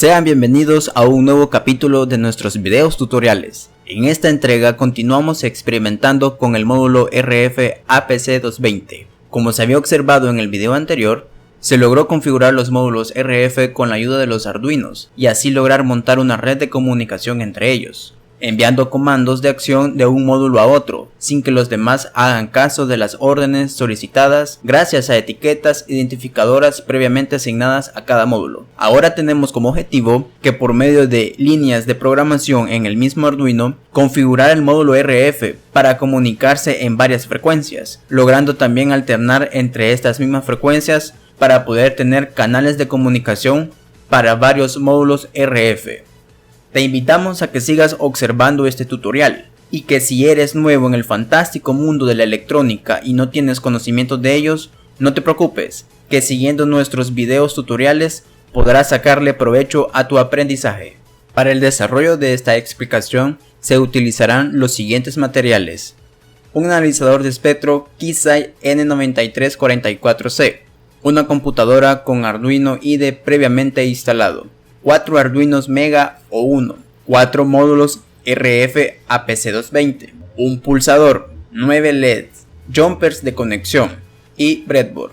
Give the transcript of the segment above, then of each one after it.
Sean bienvenidos a un nuevo capítulo de nuestros videos tutoriales. En esta entrega continuamos experimentando con el módulo RF APC220. Como se había observado en el video anterior, se logró configurar los módulos RF con la ayuda de los Arduinos y así lograr montar una red de comunicación entre ellos, enviando comandos de acción de un módulo a otro, sin que los demás hagan caso de las órdenes solicitadas gracias a etiquetas identificadoras previamente asignadas a cada módulo. Ahora tenemos como objetivo que por medio de líneas de programación en el mismo Arduino, configurar el módulo RF para comunicarse en varias frecuencias, logrando también alternar entre estas mismas frecuencias para poder tener canales de comunicación para varios módulos RF. Te invitamos a que sigas observando este tutorial y que si eres nuevo en el fantástico mundo de la electrónica y no tienes conocimiento de ellos, no te preocupes, que siguiendo nuestros videos tutoriales podrás sacarle provecho a tu aprendizaje. Para el desarrollo de esta explicación se utilizarán los siguientes materiales: un analizador de espectro Keysight N9344C, una computadora con Arduino IDE previamente instalado, 4 Arduinos Mega o 1, 4 módulos RF APC220, un pulsador, 9 LEDs, jumpers de conexión y breadboard.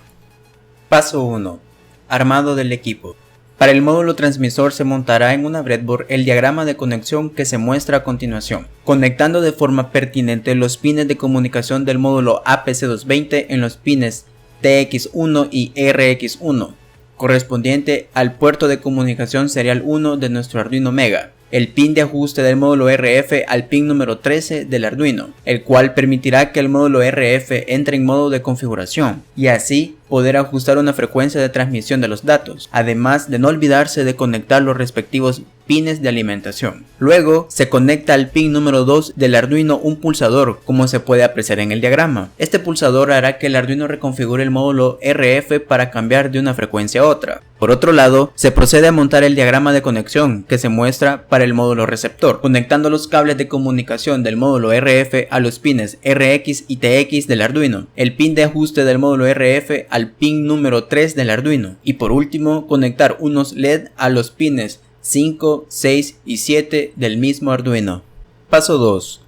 Paso 1. Armado del equipo. Para el módulo transmisor se montará en una breadboard el diagrama de conexión que se muestra a continuación, conectando de forma pertinente los pines de comunicación del módulo APC220 en los pines TX1 y RX1, correspondiente al puerto de comunicación serial 1 de nuestro Arduino Mega, el pin de ajuste del módulo RF al pin número 13 del Arduino, el cual permitirá que el módulo RF entre en modo de configuración y así poder ajustar una frecuencia de transmisión de los datos, además de no olvidarse de conectar los respectivos pines de alimentación. Luego se conecta al pin número 2 del Arduino un pulsador, como se puede apreciar en el diagrama. Este pulsador hará que el Arduino reconfigure el módulo RF para cambiar de una frecuencia a otra. Por otro lado, se procede a montar el diagrama de conexión que se muestra para el módulo receptor, conectando los cables de comunicación del módulo RF a los pines RX y TX del Arduino, el pin de ajuste del módulo RF al pin número 3 del Arduino y por último conectar unos LED a los pines 5, 6 y 7 del mismo Arduino. Paso 2.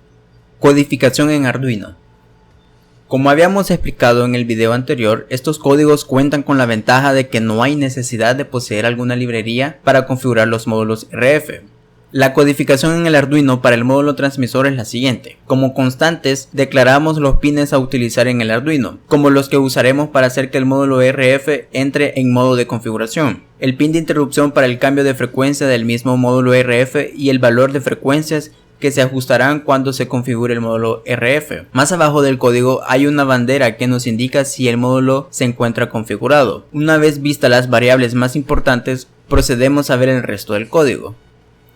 Codificación en Arduino. Como habíamos explicado en el video anterior, estos códigos cuentan con la ventaja de que no hay necesidad de poseer alguna librería para configurar los módulos RF. La codificación en el Arduino para el módulo transmisor es la siguiente. Como constantes, declaramos los pines a utilizar en el Arduino, como los que usaremos para hacer que el módulo RF entre en modo de configuración, el pin de interrupción para el cambio de frecuencia del mismo módulo RF y el valor de frecuencias que se ajustarán cuando se configure el módulo RF. Más abajo del código hay una bandera que nos indica si el módulo se encuentra configurado. Una vez vistas las variables más importantes, procedemos a ver el resto del código.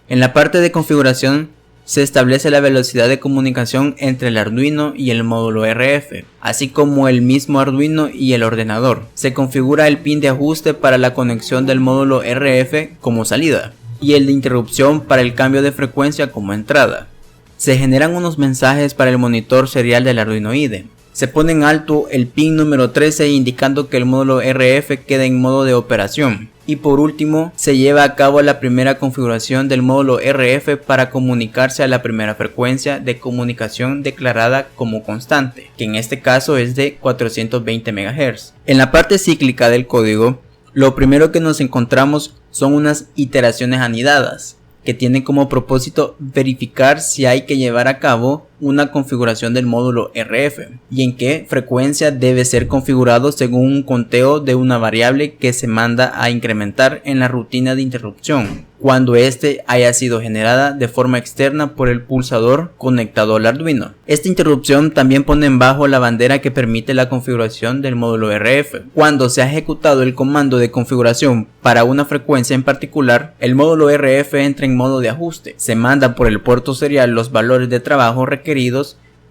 En la parte de configuración se establece la velocidad de comunicación entre el Arduino y el módulo RF, así como el mismo Arduino y el ordenador. Se configura el pin de ajuste para la conexión del módulo RF como salida y el de interrupción para el cambio de frecuencia como entrada. Se generan unos mensajes para el monitor serial del Arduino IDE. Se pone en alto el pin número 13 indicando que el módulo RF queda en modo de operación. Y por último, se lleva a cabo la primera configuración del módulo RF para comunicarse a la primera frecuencia de comunicación declarada como constante, que en este caso es de 420 MHz. En la parte cíclica del código, lo primero que nos encontramos son unas iteraciones anidadas, que tienen como propósito verificar si hay que llevar a cabo una configuración del módulo RF y en qué frecuencia debe ser configurado según un conteo de una variable que se manda a incrementar en la rutina de interrupción cuando éste haya sido generada de forma externa por el pulsador conectado al Arduino. Esta interrupción también pone en bajo la bandera que permite la configuración del módulo RF. Cuando se ha ejecutado el comando de configuración para una frecuencia en particular, el módulo RF entra en modo de ajuste, se manda por el puerto serial los valores de trabajo requeridos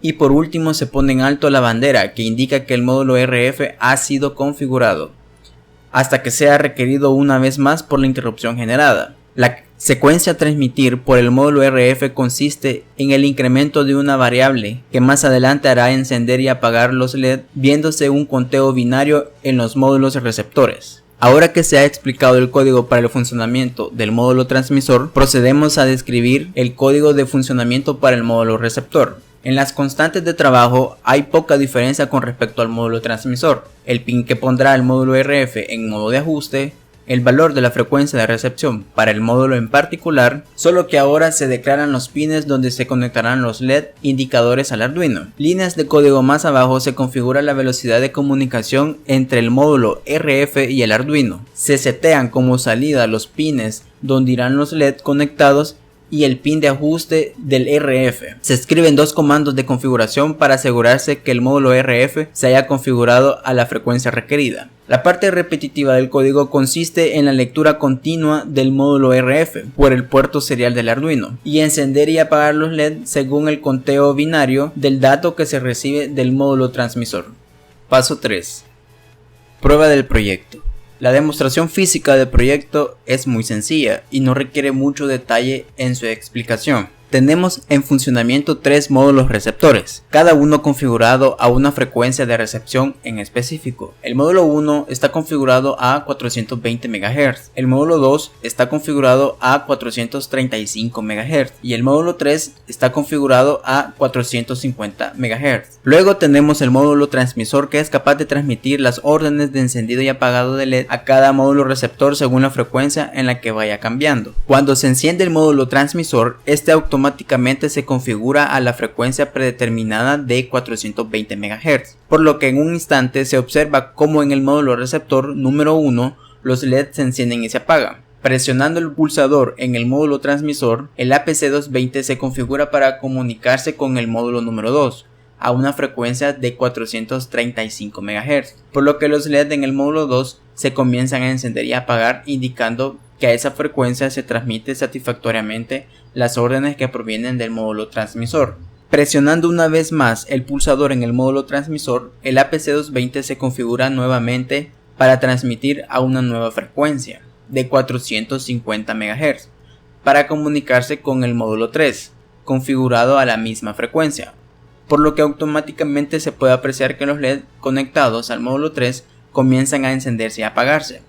y por último se pone en alto la bandera que indica que el módulo RF ha sido configurado, hasta que sea requerido una vez más por la interrupción generada. La secuencia a transmitir por el módulo RF consiste en el incremento de una variable que más adelante hará encender y apagar los LED viéndose un conteo binario en los módulos receptores. Ahora que se ha explicado el código para el funcionamiento del módulo transmisor, procedemos a describir el código de funcionamiento para el módulo receptor. En las constantes de trabajo hay poca diferencia con respecto al módulo transmisor. El pin que pondrá el módulo RF en modo de ajuste, el valor de la frecuencia de recepción para el módulo en particular, solo que ahora se declaran los pines donde se conectarán los LED indicadores al Arduino. Líneas de código más abajo se configura la velocidad de comunicación entre el módulo RF y el Arduino. Se setean como salida los pines donde irán los LED conectados y el pin de ajuste del RF. Se escriben dos comandos de configuración para asegurarse que el módulo RF se haya configurado a la frecuencia requerida. La parte repetitiva del código consiste en la lectura continua del módulo RF por el puerto serial del Arduino y encender y apagar los LED según el conteo binario del dato que se recibe del módulo transmisor. Paso 3. Prueba del proyecto. La demostración física del proyecto es muy sencilla y no requiere mucho detalle en su explicación. Tenemos en funcionamiento tres módulos receptores, cada uno configurado a una frecuencia de recepción en específico. El módulo 1 está configurado a 420 MHz, el módulo 2 está configurado a 435 MHz y el módulo 3 está configurado a 450 MHz. Luego tenemos el módulo transmisor, que es capaz de transmitir las órdenes de encendido y apagado de LED a cada módulo receptor según la frecuencia en la que vaya cambiando. Cuando se enciende el módulo transmisor, este automáticamente se configura a la frecuencia predeterminada de 420 MHz, por lo que en un instante se observa cómo en el módulo receptor número 1 los LEDs se encienden y se apagan. Presionando el pulsador en el módulo transmisor, el APC220 se configura para comunicarse con el módulo número 2 a una frecuencia de 435 MHz, por lo que los LED en el módulo 2 se comienzan a encender y apagar, indicando que a esa frecuencia se transmite satisfactoriamente las órdenes que provienen del módulo transmisor. Presionando una vez más el pulsador en el módulo transmisor, el APC220 se configura nuevamente para transmitir a una nueva frecuencia de 450 MHz para comunicarse con el módulo 3, configurado a la misma frecuencia, por lo que automáticamente se puede apreciar que los LED conectados al módulo 3 comienzan a encenderse y apagarse.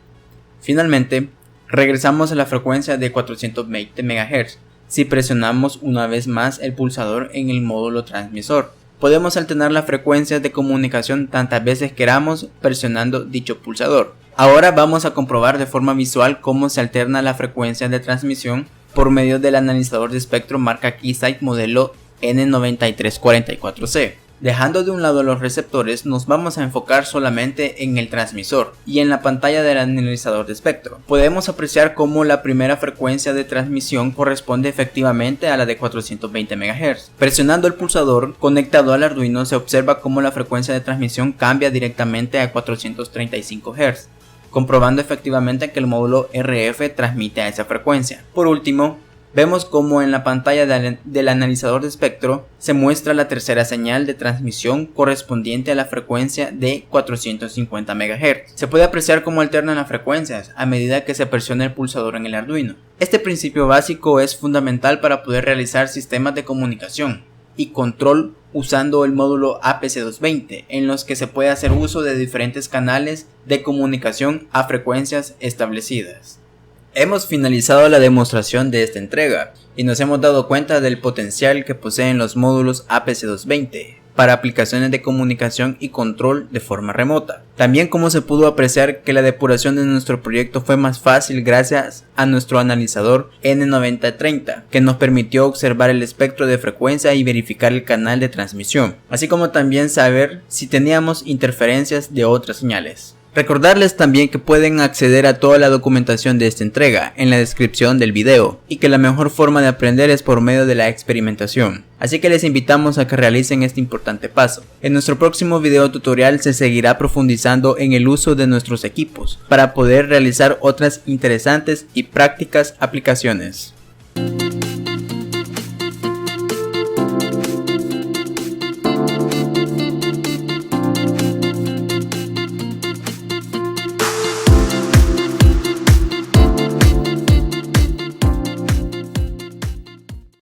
Finalmente, regresamos a la frecuencia de 420 MHz si presionamos una vez más el pulsador en el módulo transmisor. Podemos alternar las frecuencias de comunicación tantas veces queramos presionando dicho pulsador. Ahora vamos a comprobar de forma visual cómo se alterna la frecuencia de transmisión por medio del analizador de espectro marca Keysight modelo N9344C. Dejando de un lado los receptores, nos vamos a enfocar solamente en el transmisor y en la pantalla del analizador de espectro. Podemos apreciar cómo la primera frecuencia de transmisión corresponde efectivamente a la de 420 MHz. Presionando el pulsador conectado al Arduino, se observa cómo la frecuencia de transmisión cambia directamente a 435 Hz, comprobando efectivamente que el módulo RF transmite a esa frecuencia. Por último, vemos como en la pantalla del analizador de espectro se muestra la tercera señal de transmisión correspondiente a la frecuencia de 450 MHz. Se puede apreciar cómo alternan las frecuencias a medida que se presiona el pulsador en el Arduino. Este principio básico es fundamental para poder realizar sistemas de comunicación y control usando el módulo APC220, en los que se puede hacer uso de diferentes canales de comunicación a frecuencias establecidas. Hemos finalizado la demostración de esta entrega y nos hemos dado cuenta del potencial que poseen los módulos APC220 para aplicaciones de comunicación y control de forma remota. También como se pudo apreciar que la depuración de nuestro proyecto fue más fácil gracias a nuestro analizador N9030, que nos permitió observar el espectro de frecuencia y verificar el canal de transmisión, así como también saber si teníamos interferencias de otras señales. Recordarles también que pueden acceder a toda la documentación de esta entrega en la descripción del video y que la mejor forma de aprender es por medio de la experimentación. Así que les invitamos a que realicen este importante paso. En nuestro próximo video tutorial se seguirá profundizando en el uso de nuestros equipos para poder realizar otras interesantes y prácticas aplicaciones.